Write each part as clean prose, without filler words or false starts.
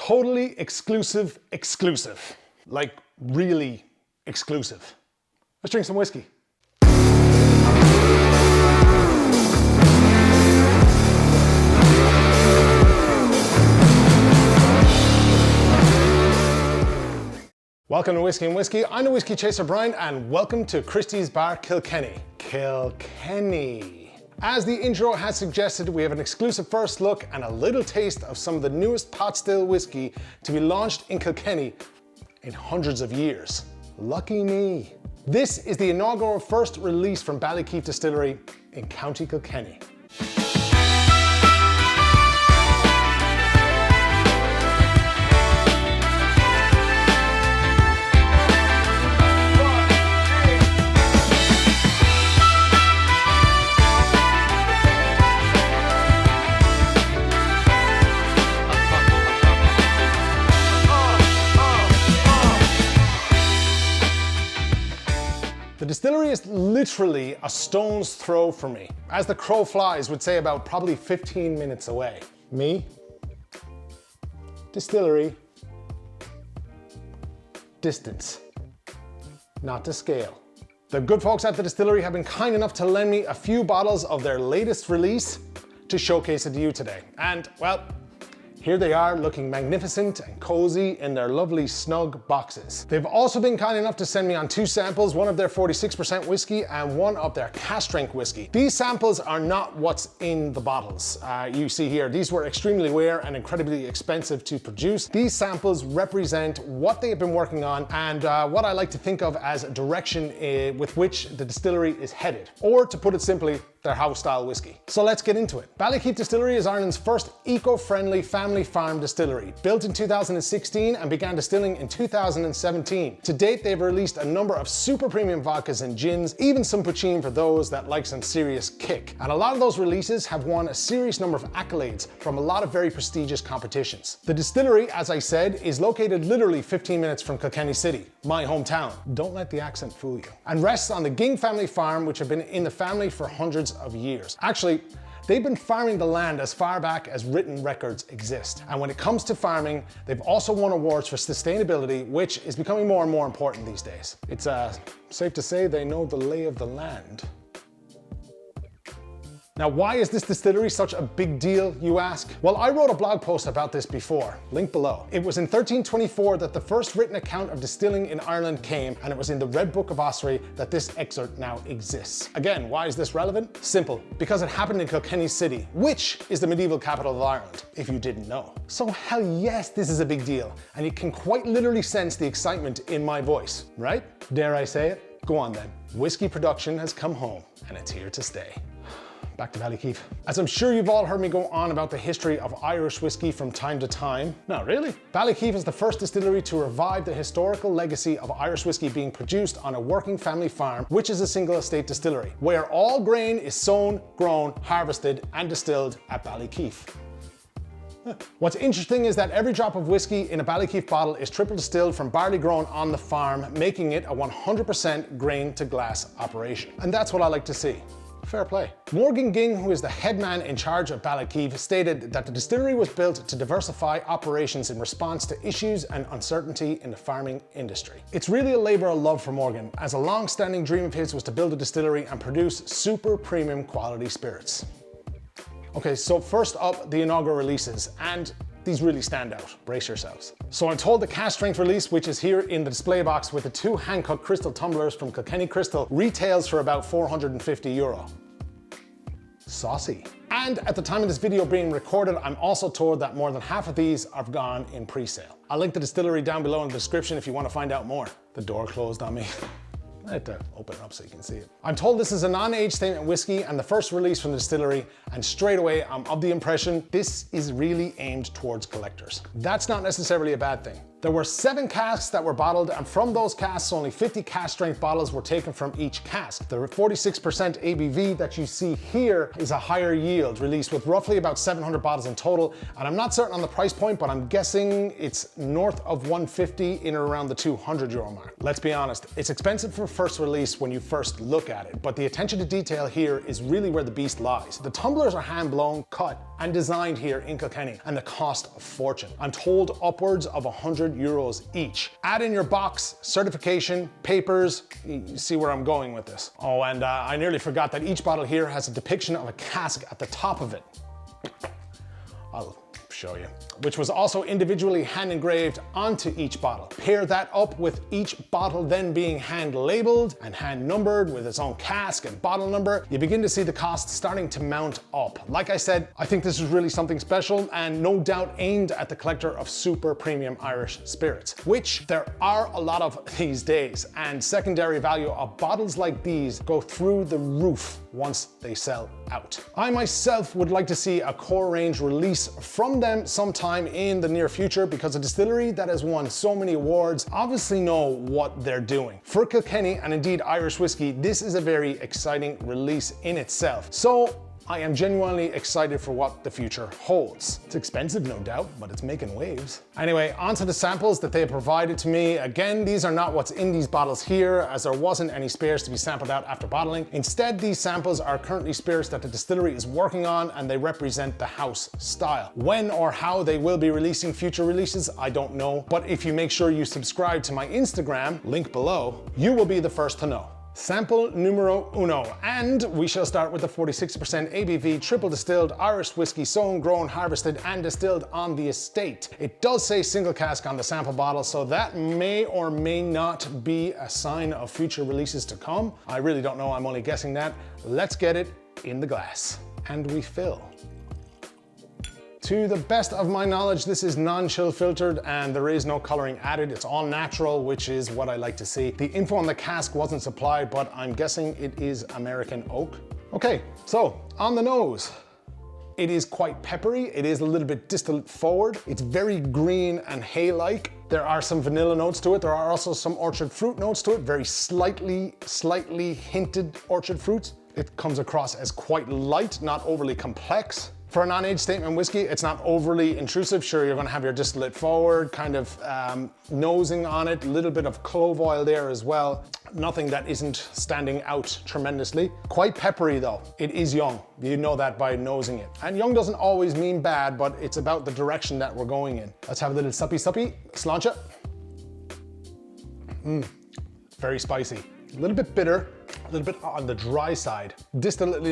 totally exclusive. Like really exclusive. Let's drink some whiskey. Welcome to Whiskey and Whiskey. I'm the Whiskey Chaser Brian and welcome to Christy's Bar, Kilkenny. Kilkenny. As the intro has suggested, we have an exclusive first look and a little taste of some of the newest pot still whiskey to be launched in Kilkenny in hundreds of years. Lucky me. This is the inaugural first release from Ballykeefe Distillery in County Kilkenny. The distillery is literally a stone's throw for me. As the crow flies would say, about probably 15 minutes away. Me, distillery, distance, not to scale. The good folks at the distillery have been kind enough to lend me a few bottles of their latest release to showcase it to you today. And well, here they are looking magnificent and cozy in their lovely snug boxes. They've also been kind enough to send me on 2 samples, one of their 46% whiskey and one of their cask strength whiskey. These samples are not what's in the bottles you see here. These were extremely rare and incredibly expensive to produce. These samples represent what they have been working on and what I like to think of as a direction with which the distillery is headed. Or to put it simply, their house style whiskey. So let's get into it. Ballykeefe Distillery is Ireland's first eco-friendly family farm distillery, built in 2016 and began distilling in 2017. To date, they've released a number of super premium vodkas and gins, even some poutine for those that like some serious kick. And a lot of those releases have won a serious number of accolades from a lot of very prestigious competitions. The distillery, as I said, is located literally 15 minutes from Kilkenny City, my hometown. Don't let the accent fool you. And rests on the Ging family farm, which have been in the family for hundreds of years. Actually, they've been farming the land as far back as written records exist. And when it comes to farming, they've also won awards for sustainability, which is becoming more and more important these days. It's safe to say they know the lay of the land. Now, why is this distillery such a big deal, you ask? Well, I wrote a blog post about this before, link below. It was in 1324 that the first written account of distilling in Ireland came, and it was in the Red Book of Ossory that this excerpt now exists. Again, why is this relevant? Simple, because it happened in Kilkenny City, which is the medieval capital of Ireland, if you didn't know. So hell yes, this is a big deal, and you can quite literally sense the excitement in my voice, right? Dare I say it? Go on then. Whiskey production has come home, and it's here to stay. Back to Ballykeefe. As I'm sure you've all heard me go on about the history of Irish whiskey from time to time. No, really? Ballykeefe is the first distillery to revive the historical legacy of Irish whiskey being produced on a working family farm, which is a single estate distillery, where all grain is sown, grown, harvested, and distilled at Ballykeefe. What's interesting is that every drop of whiskey in a Ballykeefe bottle is triple distilled from barley grown on the farm, making it a 100% grain to glass operation. And that's what I like to see. Fair play. Morgan Ging, who is the head man in charge of Ballykeefe, stated that the distillery was built to diversify operations in response to issues and uncertainty in the farming industry. It's really a labor of love for Morgan, as a long-standing dream of his was to build a distillery and produce super premium quality spirits. Okay, so first up, the inaugural releases, and these really stand out. Brace yourselves. So I'm told the cask strength release, which is here in the display box with the 2 hand-cut crystal tumblers from Kilkenny Crystal, retails for about €450. Saucy. And at the time of this video being recorded, I'm also told that more than half of these are gone in pre-sale. I'll link the distillery down below in the description if you want to find out more. The door closed on me. I had to open it up so you can see it. I'm told this is a non-age statement whiskey and the first release from the distillery, and straight away I'm of the impression this is really aimed towards collectors. That's not necessarily a bad thing. There were 7 casks that were bottled, and from those casks, only 50 cask strength bottles were taken from each cask. The 46% ABV that you see here is a higher yield, released with roughly about 700 bottles in total, and I'm not certain on the price point, but I'm guessing it's north of 150 in or around the €200 mark. Let's be honest, it's expensive for first release when you first look at it, but the attention to detail here is really where the beast lies. The tumblers are hand blown, cut, and designed here in Kilkenny, and they cost a fortune. I'm told upwards of €100 each. Add in your box, certification, papers, you see where I'm going with this. Oh, and I nearly forgot that each bottle here has a depiction of a cask at the top of it. I'll show you, which was also individually hand engraved onto each bottle. Pair that up with each bottle then being hand labeled and hand numbered with its own cask and bottle number, you begin to see the cost starting to mount up. Like I said, I think this is really something special and no doubt aimed at the collector of super premium Irish spirits, which there are a lot of these days, and secondary value of bottles like these go through the roof once they sell out. I myself would like to see a core range release from them sometime in the near future, because a distillery that has won so many awards obviously know what they're doing. For Kilkenny, and indeed Irish whiskey, this is a very exciting release in itself. So I am genuinely excited for what the future holds. It's expensive, no doubt, but it's making waves. Anyway, onto the samples that they have provided to me. Again, these are not what's in these bottles here, as there wasn't any spares to be sampled out after bottling. Instead, these samples are currently spirits that the distillery is working on, and they represent the house style. When or how they will be releasing future releases, I don't know. But if you make sure you subscribe to my Instagram, link below, you will be the first to know. Sample numero uno, and we shall start with the 46% ABV triple distilled Irish whiskey, sown, grown, harvested, and distilled on the estate. It does say single cask on the sample bottle, so that may or may not be a sign of future releases to come. I really don't know, I'm only guessing that. Let's get it in the glass. And we fill. To the best of my knowledge, this is non-chill filtered and there is no coloring added. It's all natural, which is what I like to see. The info on the cask wasn't supplied, but I'm guessing it is American oak. Okay, so on the nose, it is quite peppery. It is a little bit distillate forward. It's very green and hay-like. There are some vanilla notes to it. There are also some orchard fruit notes to it, very slightly hinted orchard fruits. It comes across as quite light, not overly complex. For a non-age statement whiskey, it's not overly intrusive. Sure, you're gonna have your distillate forward, kind of nosing on it, a little bit of clove oil there as well. Nothing that isn't standing out tremendously. Quite peppery though. It is young. You know that by nosing it. And young doesn't always mean bad, but it's about the direction that we're going in. Let's have a little suppy, sláinte. Very spicy. A little bit bitter, a little bit on the dry side. That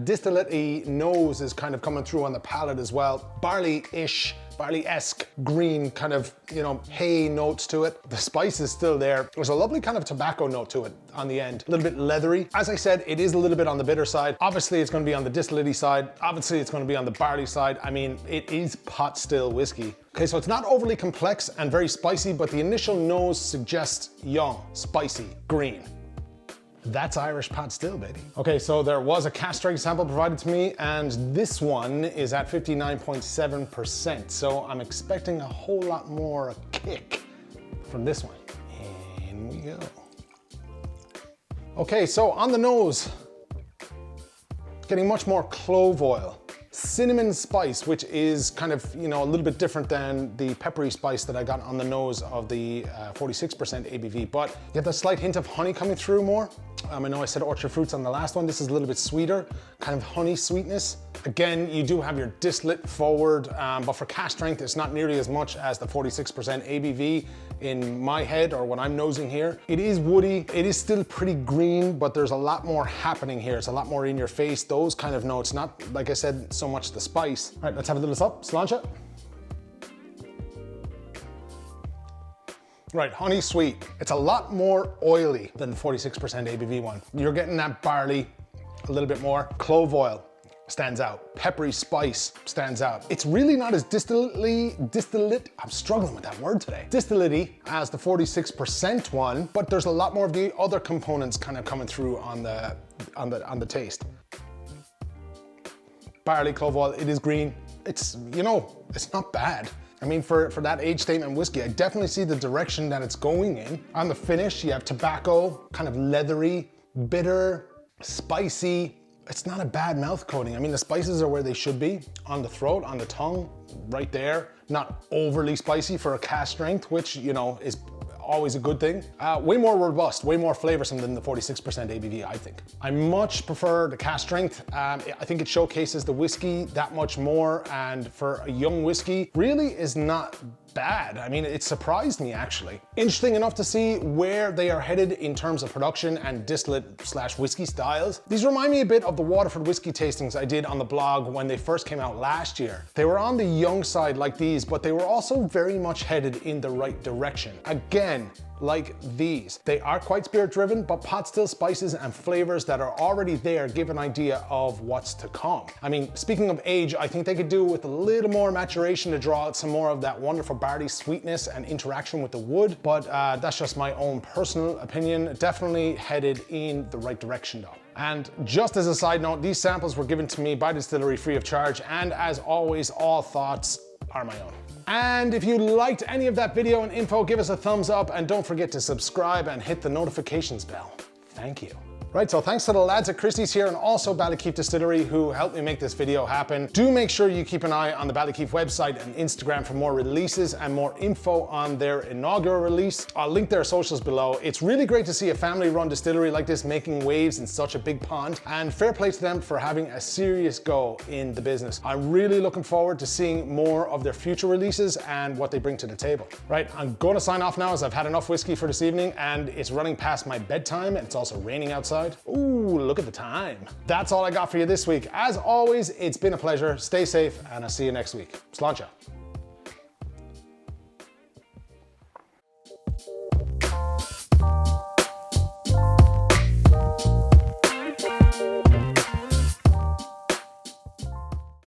distillate-y nose is kind of coming through on the palate as well. Barley-ish, barley-esque green kind of, you know, hay notes to it. The spice is still there. There's a lovely kind of tobacco note to it on the end. A little bit leathery. As I said, it is a little bit on the bitter side. Obviously, it's gonna be on the distillate-y side. Obviously, it's gonna be on the barley side. I mean, it is pot still whiskey. Okay, so it's not overly complex and very spicy, but the initial nose suggests young, spicy, green. That's Irish pot still, baby. Okay, so there was a cask strength sample provided to me, and this one is at 59.7%. So I'm expecting a whole lot more kick from this one. In we go. Okay, so on the nose, getting much more clove oil. Cinnamon spice, which is kind of, you know, a little bit different than the peppery spice that I got on the nose of the 46% ABV, but you have that slight hint of honey coming through more. I know I said orchard fruits on the last one. This is a little bit sweeter, kind of honey sweetness. Again, you do have your distillate forward, but for cask strength, it's not nearly as much as the 46% ABV in my head or what I'm nosing here. It is woody. It is still pretty green, but there's a lot more happening here. It's a lot more in your face, those kind of notes, not, like I said, so much the spice. All right, let's have a little sláinte. Right, honey sweet. It's a lot more oily than the 46% ABV one. You're getting that barley a little bit more. Clove oil stands out. Peppery spice stands out. It's really not as distillate, I'm struggling with that word today. Distillate-y as the 46% one, but there's a lot more of the other components kind of coming through on the taste. Barley, clove oil, it is green. It's, you know, it's not bad. I mean, for that age statement whiskey, I definitely see the direction that it's going in. On the finish, you have tobacco, kind of leathery, bitter, spicy. It's not a bad mouth coating. I mean, the spices are where they should be, on the throat, on the tongue, right there. Not overly spicy for a cask strength, which, you know, is always a good thing. Way more robust, way more flavorsome than the 46% ABV, I think. I much prefer the cask strength. I think it showcases the whiskey that much more, and for a young whiskey, really is not bad. I mean, it surprised me actually. Interesting enough to see where they are headed in terms of production and distillate/whiskey styles. These remind me a bit of the Waterford whiskey tastings I did on the blog when they first came out last year. They were on the young side like these, but they were also very much headed in the right direction. Again, like these. They are quite spirit driven, but pot still spices and flavors that are already there give an idea of what's to come. I mean, speaking of age, I think they could do with a little more maturation to draw out some more of that wonderful barley sweetness and interaction with the wood, but that's just my own personal opinion. Definitely headed in the right direction though. And just as a side note, these samples were given to me by Distillery free of charge, and as always, all thoughts are my own. And if you liked any of that video and info, give us a thumbs up and don't forget to subscribe and hit the notifications bell. Thank you. Right, so thanks to the lads at Christy's here and also Ballykeefe Distillery who helped me make this video happen. Do make sure you keep an eye on the Ballykeefe website and Instagram for more releases and more info on their inaugural release. I'll link their socials below. It's really great to see a family-run distillery like this making waves in such a big pond, and fair play to them for having a serious go in the business. I'm really looking forward to seeing more of their future releases and what they bring to the table. Right, I'm going to sign off now as I've had enough whiskey for this evening and it's running past my bedtime and it's also raining outside. Ooh, look at the time. That's all I got for you this week. As always, it's been a pleasure. Stay safe and I'll see you next week. Sláinte.